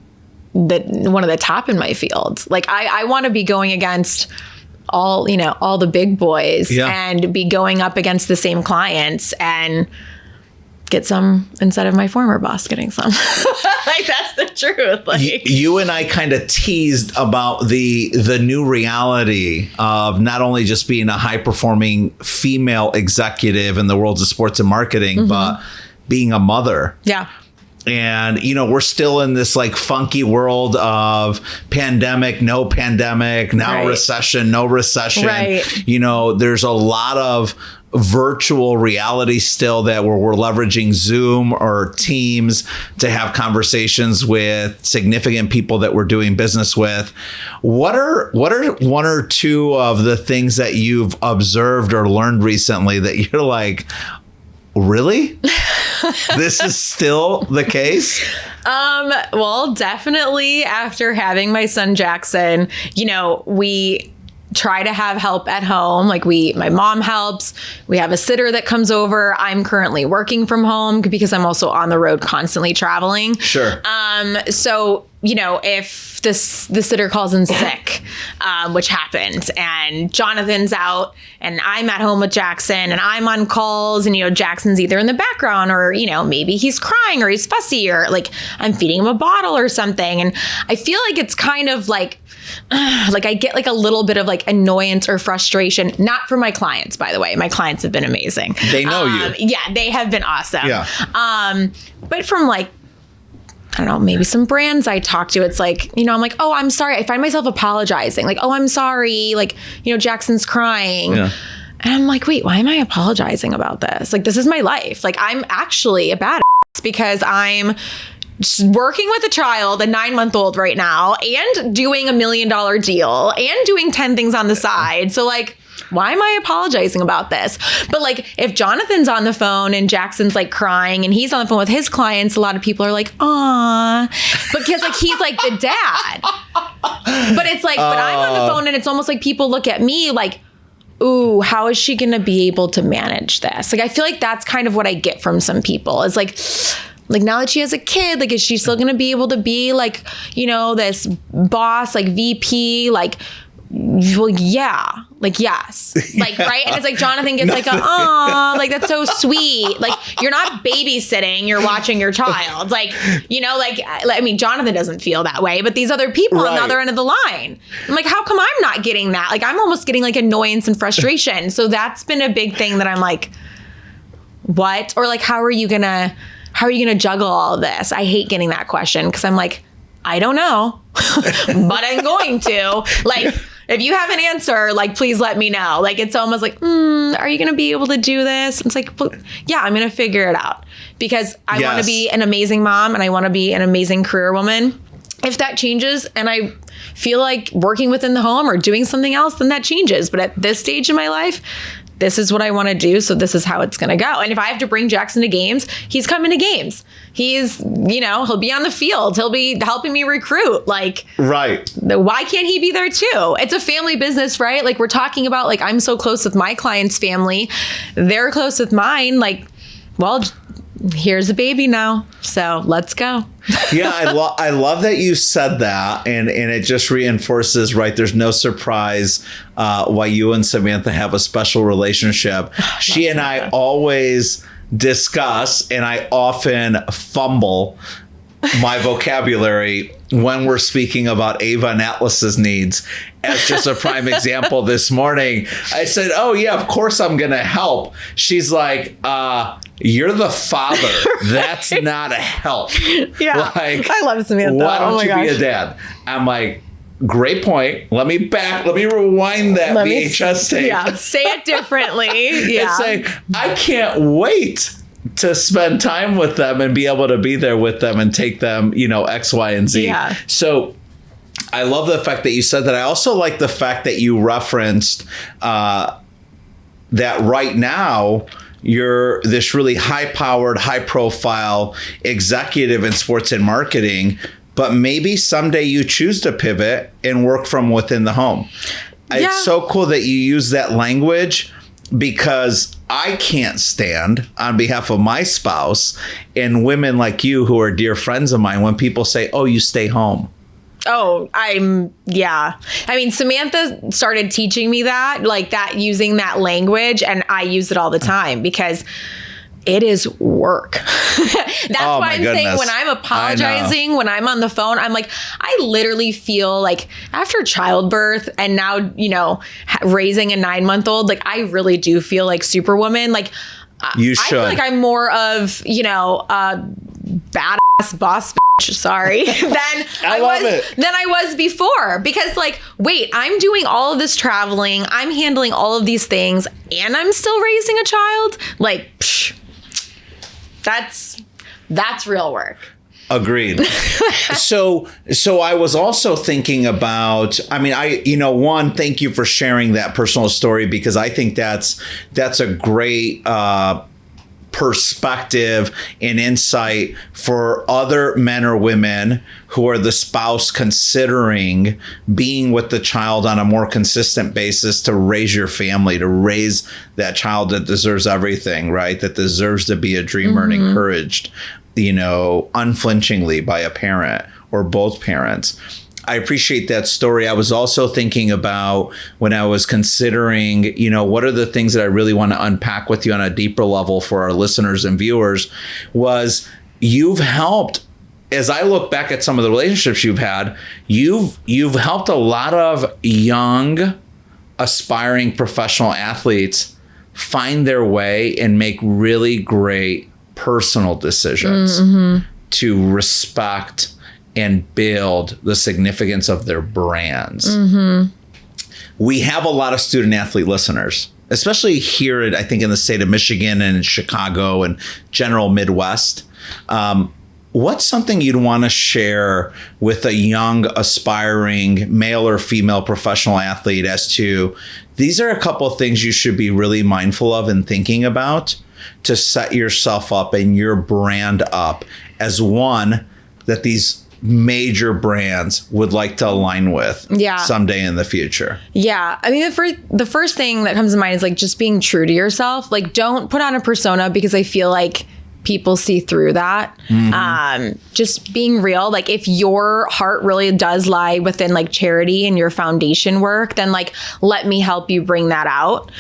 Speaker 1: one of the top in my field. Like I want to be going against all the big boys and be going up against the same clients and get some instead of my former boss getting some. Like that's the truth. Like
Speaker 2: you and I kind of teased about the new reality of not only just being a high performing female executive in the worlds of sports and marketing, but being a mother.
Speaker 1: Yeah.
Speaker 2: And, we're still in this like funky world of pandemic, no pandemic, now recession, no recession. Right. There's a lot of virtual reality still that we're leveraging Zoom or Teams to have conversations with significant people that we're doing business with. What are one or two of the things that you've observed or learned recently that you're like, really? This is still the case?
Speaker 1: Well, definitely after having my son Jackson, we try to have help at home. Like my mom helps. We have a sitter that comes over. I'm currently working from home because I'm also on the road constantly traveling.
Speaker 2: Sure.
Speaker 1: So, if the sitter calls in sick, which happens, and Jonathan's out and I'm at home with Jackson and I'm on calls and, Jackson's either in the background or, maybe he's crying or he's fussy or like I'm feeding him a bottle or something. And I feel like it's kind of like I get like a little bit of like annoyance or frustration, not for my clients, by the way. My clients have been amazing.
Speaker 2: They know you.
Speaker 1: Yeah, they have been awesome.
Speaker 2: Yeah.
Speaker 1: But from like, I don't know, maybe some brands I talk to, it's like, I'm like, oh, I'm sorry. I find myself apologizing. Like, oh, I'm sorry. Like, Jackson's crying. Yeah. And I'm like, wait, why am I apologizing about this? Like, this is my life. Like, I'm actually a badass because I'm working with a child, a 9-month-old right now, and doing $1 million deal and doing 10 things on the side. So like, why am I apologizing about this? But like, if Jonathan's on the phone and Jackson's like crying and he's on the phone with his clients, a lot of people are like, aw, because like, he's like the dad. But it's like, but I'm on the phone and it's almost like people look at me like, ooh, how is she going to be able to manage this? Like, I feel like that's kind of what I get from some people. It's like now that she has a kid, like, is she still going to be able to be like, you know, this boss, like VP, like, well, yeah, like, yes, like, right. And it's like, Jonathan gets like, oh, like, that's so sweet. Like, you're not babysitting, you're watching your child. Like, you know, like, I mean, Jonathan doesn't feel that way, but these other people on the other end of the line, I'm like, how come I'm not getting that? Like, I'm almost getting like annoyance and frustration. So that's been a big thing that I'm like, what? Or like, how are you gonna juggle all of this? I hate getting that question because I'm like, I don't know, but I'm going to. Like, if you have an answer, like, please let me know. Like, it's almost like, are you going to be able to do this? It's like, well, yeah, I'm going to figure it out because I want to be an amazing mom and I want to be an amazing career woman. If that changes and I feel like working within the home or doing something else, then that changes. But at this stage in my life, this is what I want to do. So this is how it's going to go. And if I have to bring Jackson to games, he's coming to games. He's, you know, he'll be on the field. He'll be helping me recruit. Like,
Speaker 2: right.
Speaker 1: Why can't he be there too? It's a family business, right? Like, we're talking about, like, I'm so close with my client's family. They're close with mine. Like, well, here's a baby now. So let's go.
Speaker 2: Yeah, I love that you said that. And it just reinforces, right, there's no surprise why you and Samantha have a special relationship. She and I always discuss, and I often fumble my vocabulary when we're speaking about Ava and Atlas's needs. As just a prime example, this morning, I said, oh, yeah, of course I'm going to help. She's like, you're the father. That's not a help.
Speaker 1: Yeah,
Speaker 2: like,
Speaker 1: I love Samantha.
Speaker 2: Why don't you be a dad? I'm like, great point. Let me rewind that VHS tape.
Speaker 1: Yeah, say it differently. Yeah.
Speaker 2: And say, I can't wait to spend time with them and be able to be there with them and take them, you know, X, Y, and Z.
Speaker 1: Yeah.
Speaker 2: So I love the fact that you said that. I also like the fact that you referenced that right now you're this really high-powered, high-profile executive in sports and marketing, but maybe someday you choose to pivot and work from within the home. Yeah. It's so cool that you use that language because I can't stand on behalf of my spouse and women like you who are dear friends of mine when people say, oh, you stay home.
Speaker 1: Oh, yeah. I mean, Samantha started teaching me that, like that, using that language, and I use it all the time because it is work. That's why I'm saying when I'm apologizing, when I'm on the phone, I'm like, I literally feel like after childbirth and now, you know, raising a 9-month-old, like I really do feel like Superwoman. Like
Speaker 2: you should.
Speaker 1: I feel like I'm more of, you know, badass boss bitch, sorry, than I was before. Because like, wait, I'm doing all of this traveling, I'm handling all of these things, and I'm still raising a child. Like, psh, that's real work.
Speaker 2: Agreed. So I was also thinking about, I mean, one, thank you for sharing that personal story because I think that's a great perspective and insight for other men or women who are the spouse considering being with the child on a more consistent basis to raise your family, to raise that child that deserves everything, right? That deserves to be a dreamer and encouraged, you know, unflinchingly by a parent or both parents. I appreciate that story. I was also thinking about when I was considering, you know, what are the things that I really want to unpack with you on a deeper level for our listeners and viewers was you've helped, as I look back at some of the relationships you've had, you've helped a lot of young, aspiring professional athletes find their way and make really great personal decisions to respect and build the significance of their brands. We have a lot of student athlete listeners. especially here, I think in the state of Michigan and in Chicago and general Midwest. What's something you'd want to share with a young, aspiring male or female professional athlete as to these are a couple of things you should be really mindful of and thinking about to set yourself up and your brand up as one that these major brands would like to align with someday in the future? Yeah.
Speaker 1: I mean, the first thing that comes to mind is like just being true to yourself. Like, don't put on a persona, because I feel like people see through that. Just being real. Like, if your heart really does lie within like charity and your foundation work, then like, let me help you bring that out.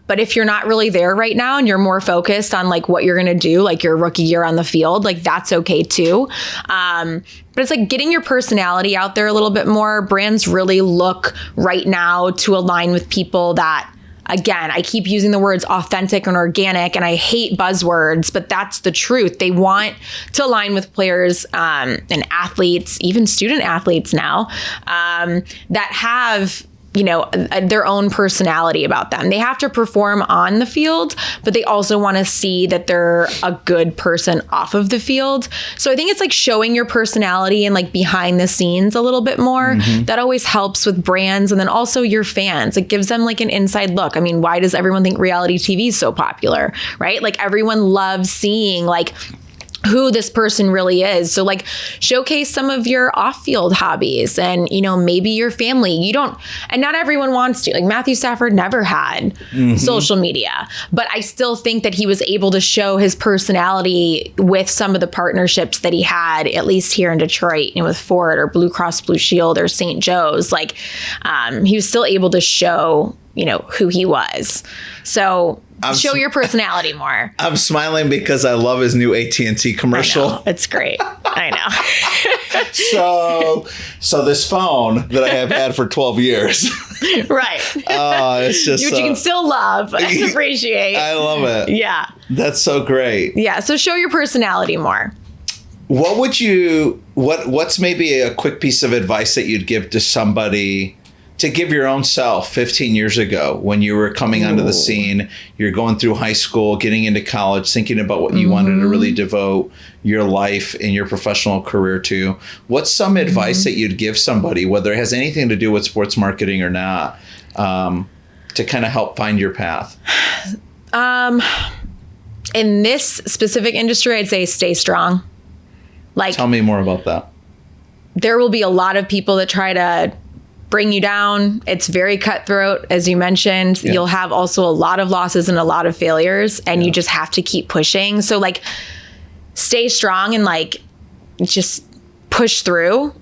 Speaker 1: But if you're not really there right now and you're more focused on like what you're going to do, like your rookie year on the field, like that's okay too. But it's like getting your personality out there a little bit more. Brands really look right now to align with people that, again, I keep using the words authentic and organic, and I hate buzzwords, but that's the truth. They want to align with players and athletes, even student athletes now, that have, you know, their own personality about them. They have to perform on the field, but they also want to see that they're a good person off of the field. So I think it's like showing your personality and like behind the scenes a little bit more. That always helps with brands. And then also your fans, it gives them like an inside look. I mean, why does everyone think reality TV is so popular, right? Like everyone loves seeing like who this person really is. So like showcase some of your off-field hobbies and, you know, maybe your family. You don't, and not everyone wants to. Like Matthew Stafford never had social media, but I still think that he was able to show his personality with some of the partnerships that he had, at least here in Detroit, you know, with Ford or Blue Cross Blue Shield or St. Joe's. Like he was still able to show, you know, who he was. So show your personality more.
Speaker 2: I'm smiling because I love his new AT&T commercial.
Speaker 1: I know. It's great. I
Speaker 2: know. So this phone that I have had for 12 years.
Speaker 1: Right.
Speaker 2: It's just
Speaker 1: which you can still love and appreciate.
Speaker 2: I love it.
Speaker 1: Yeah.
Speaker 2: That's so great.
Speaker 1: Yeah. So show your personality more.
Speaker 2: What would you, what's maybe a quick piece of advice that you'd give to somebody to give your own self 15 years ago when you were coming onto the scene, you're going through high school, getting into college, thinking about what you wanted to really devote your life and your professional career to? What's some advice that you'd give somebody, whether it has anything to do with sports marketing or not, to kind of help find your path?
Speaker 1: In this specific industry, I'd say stay strong. Like,
Speaker 2: tell me more about that.
Speaker 1: There will be a lot of people that try to bring you down. It's very cutthroat, as you mentioned. Yeah. You'll have also a lot of losses and a lot of failures, and you just have to keep pushing. So like, stay strong and like, just push through.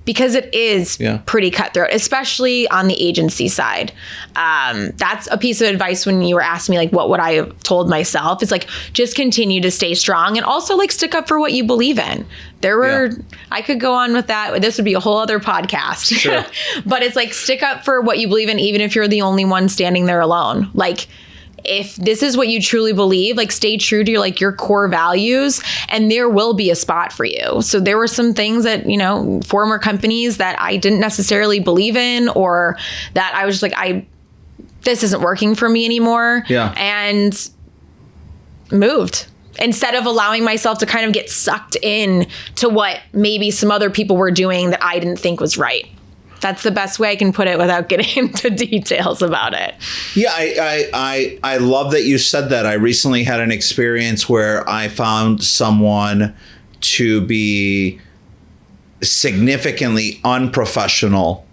Speaker 1: Because it is pretty cutthroat, especially on the agency side. That's a piece of advice when you were asking me, like, what would I have told myself? It's like, just continue to stay strong and also like stick up for what you believe in. There were, I could go on with that. This would be a whole other podcast. Sure. But it's like, stick up for what you believe in, even if you're the only one standing there alone. Like, if this is what you truly believe, like stay true to your core values, and there will be a spot for you. So there were some things that, you know, former companies that I didn't necessarily believe in, or that I was just like, this isn't working for me anymore. Yeah. And moved. Instead of allowing myself to kind of get sucked in to what maybe some other people were doing that I didn't think was right. That's the best way I can put it without getting into details about it.
Speaker 2: Yeah, I love that you said that. I recently had an experience where I found someone to be significantly unprofessional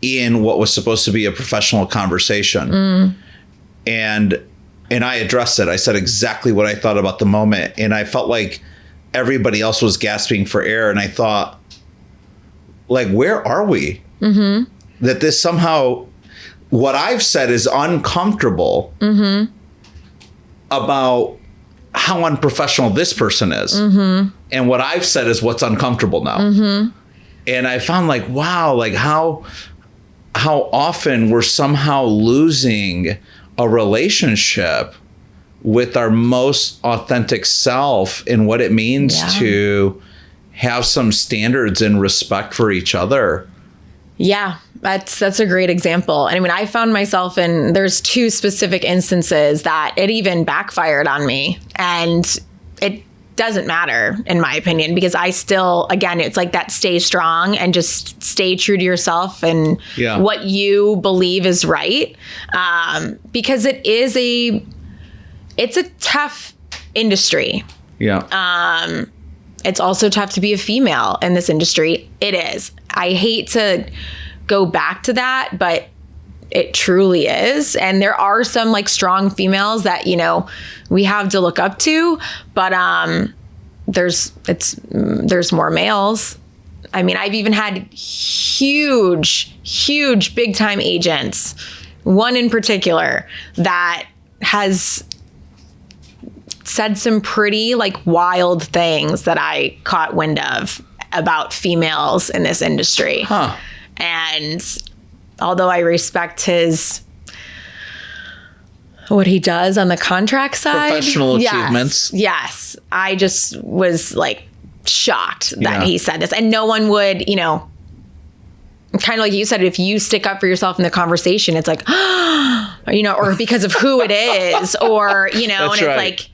Speaker 2: in what was supposed to be a professional conversation. And I addressed it. I said exactly what I thought about the moment. And I felt like everybody else was gasping for air. And I thought, like, where are we? That this somehow, what I've said is uncomfortable about how unprofessional this person is. And what I've said is what's uncomfortable now. And I found like, wow, like how often we're somehow losing a relationship with our most authentic self and what it means to have some standards and respect for each other.
Speaker 1: Yeah. That's a great example. And I mean, I found myself there's 2 specific instances that it even backfired on me. And it doesn't matter, in my opinion, because I still, again, it's like that stay strong and just stay true to yourself and what you believe is right. Because it's a tough industry.
Speaker 2: Yeah.
Speaker 1: It's also tough to be a female in this industry. It is. I hate to go back to that, but it truly is. And there are some like strong females that, you know, we have to look up to, but there's more males. I mean, I've even had huge big time agents, one in particular that has said some pretty like wild things that I caught wind of about females in this industry.
Speaker 2: Huh.
Speaker 1: And although I respect what he does on the contract side,
Speaker 2: professional achievements.
Speaker 1: Yes. I just was like shocked that he said this, and no one would, you know, kind of like you said, if you stick up for yourself in the conversation, it's like, you know, or because of who it is, or, you know,
Speaker 2: That's
Speaker 1: and
Speaker 2: right.
Speaker 1: it's like,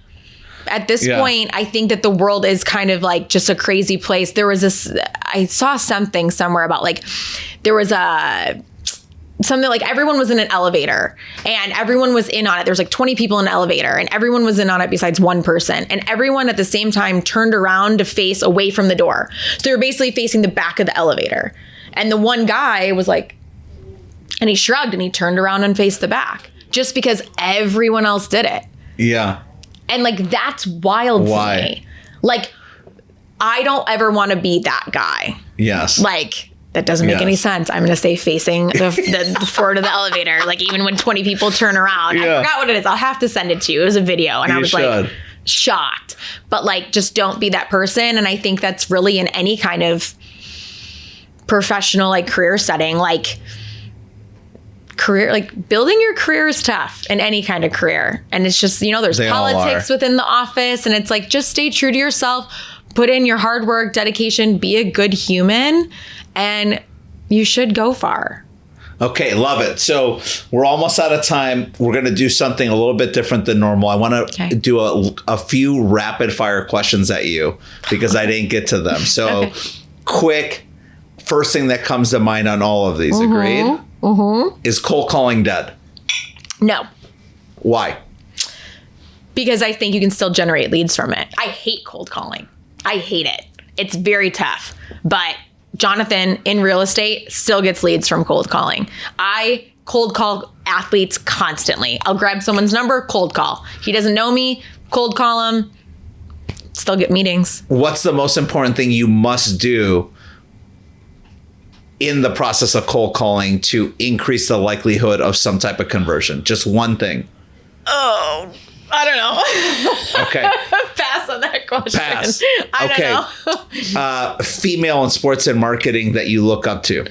Speaker 1: at this point, I think that the world is kind of like just a crazy place. There was I saw something somewhere about like, there was something like everyone was in an elevator and everyone was in on it. There was like 20 people in an elevator and everyone was in on it besides one person. And everyone at the same time turned around to face away from the door. So they were basically facing the back of the elevator. And the one guy was like, and he shrugged and he turned around and faced the back just because everyone else did it.
Speaker 2: Yeah.
Speaker 1: And like, that's wild to me. Like, I don't ever want to be that guy.
Speaker 2: Yes.
Speaker 1: Like, that doesn't make any sense. I'm going to stay facing the forward of the elevator. Like, even when 20 people turn around. I forgot what it is. I'll have to send it to you. It was a video. And I was like shocked. But like, just don't be that person. And I think that's really in any kind of professional, like career setting, like career, like building your career is tough in any kind of career. And it's just, you know, there's politics within the office, and it's like, just stay true to yourself, put in your hard work, dedication, be a good human, and you should go far.
Speaker 2: Okay, love it. So we're almost out of time. We're going to do something a little bit different than normal. I want to do a few rapid fire questions at you because I didn't get to them. So quick, first thing that comes to mind on all of these, agreed? Is cold calling dead?
Speaker 1: No.
Speaker 2: Why?
Speaker 1: Because I think you can still generate leads from it. I hate cold calling. I hate it. It's very tough. But Jonathan in real estate still gets leads from cold calling. I cold call athletes constantly. I'll grab someone's number, cold call. He doesn't know me, cold call him, still get meetings.
Speaker 2: What's the most important thing you must do in the process of cold calling to increase the likelihood of some type of conversion? Just one thing.
Speaker 1: Oh, I don't know.
Speaker 2: Okay.
Speaker 1: Pass on that question.
Speaker 2: Pass.
Speaker 1: I don't know.
Speaker 2: Female in sports and marketing that you look up to.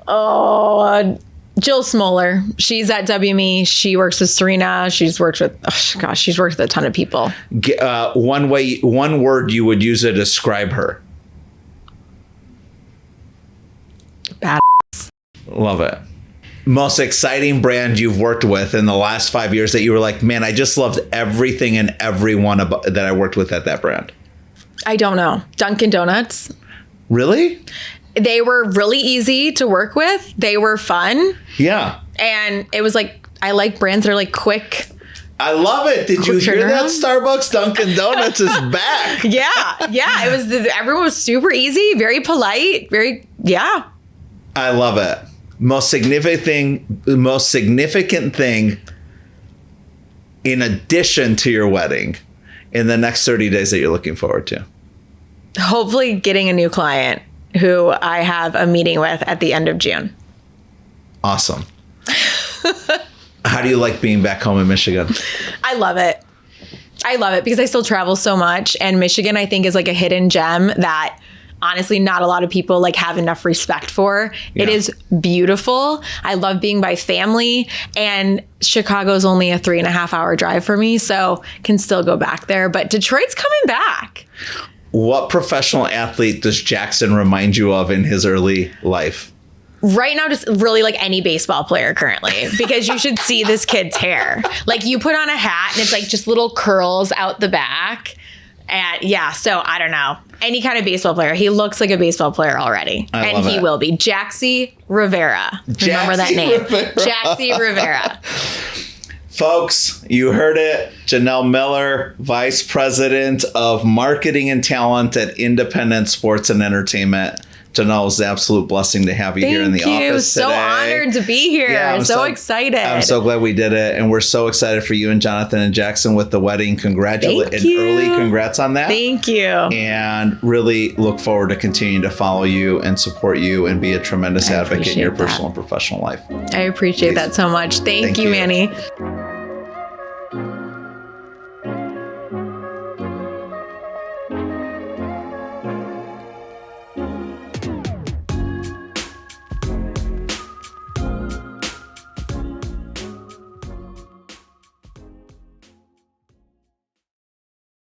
Speaker 1: Oh, Jill Smoller. She's at WME. She works with Serena. She's worked with, she's worked with a ton of people.
Speaker 2: One word you would use to describe her.
Speaker 1: Bad.
Speaker 2: Love it. Most exciting brand you've worked with in the last 5 years that you were like, man, I just loved everything and everyone that I worked with at that brand.
Speaker 1: I don't know. Dunkin' Donuts.
Speaker 2: Really?
Speaker 1: They were really easy to work with. They were fun.
Speaker 2: Yeah.
Speaker 1: And it was like, I like brands that are like quick.
Speaker 2: I love it. Did you hear that, Starbucks? Dunkin' Donuts is back.
Speaker 1: Yeah. It was, everyone was super easy, very polite,
Speaker 2: I love it. Most significant thing in addition to your wedding in the next 30 days that you're looking forward to?
Speaker 1: Hopefully getting a new client who I have a meeting with at the end of June.
Speaker 2: Awesome. How do you like being back home in Michigan?
Speaker 1: I love it. Because I still travel so much, and Michigan I think is like a hidden gem that honestly not a lot of people like have enough respect for. It is beautiful. I love being by family, and Chicago's only a 3.5 hour drive for me, so can still go back there. But Detroit's coming back.
Speaker 2: What professional athlete does Jackson remind you of in his early life?
Speaker 1: Right now, just really like any baseball player currently, because you should see this kid's hair. Like you put on a hat and it's like just little curls out the back. And yeah, so I don't know. Any kind of baseball player. He looks like a baseball player already. And he will be. Jaxie Rivera. Remember that name. Jaxie Rivera.
Speaker 2: Folks, you heard it. Janelle Miller, Vice President of Marketing and Talent at Independent Sports and Entertainment. Janelle, it's an absolute blessing to have you here in the office today.
Speaker 1: So honored to be here. Yeah, I'm so excited.
Speaker 2: I'm so glad we did it. And we're so excited for you and Jonathan and Jackson with the wedding. Congratulations. And early congrats on that.
Speaker 1: Thank you.
Speaker 2: And really look forward to continuing to follow you and support you and be a tremendous advocate in your personal and professional life.
Speaker 1: I appreciate that so much. Thank you, Manny.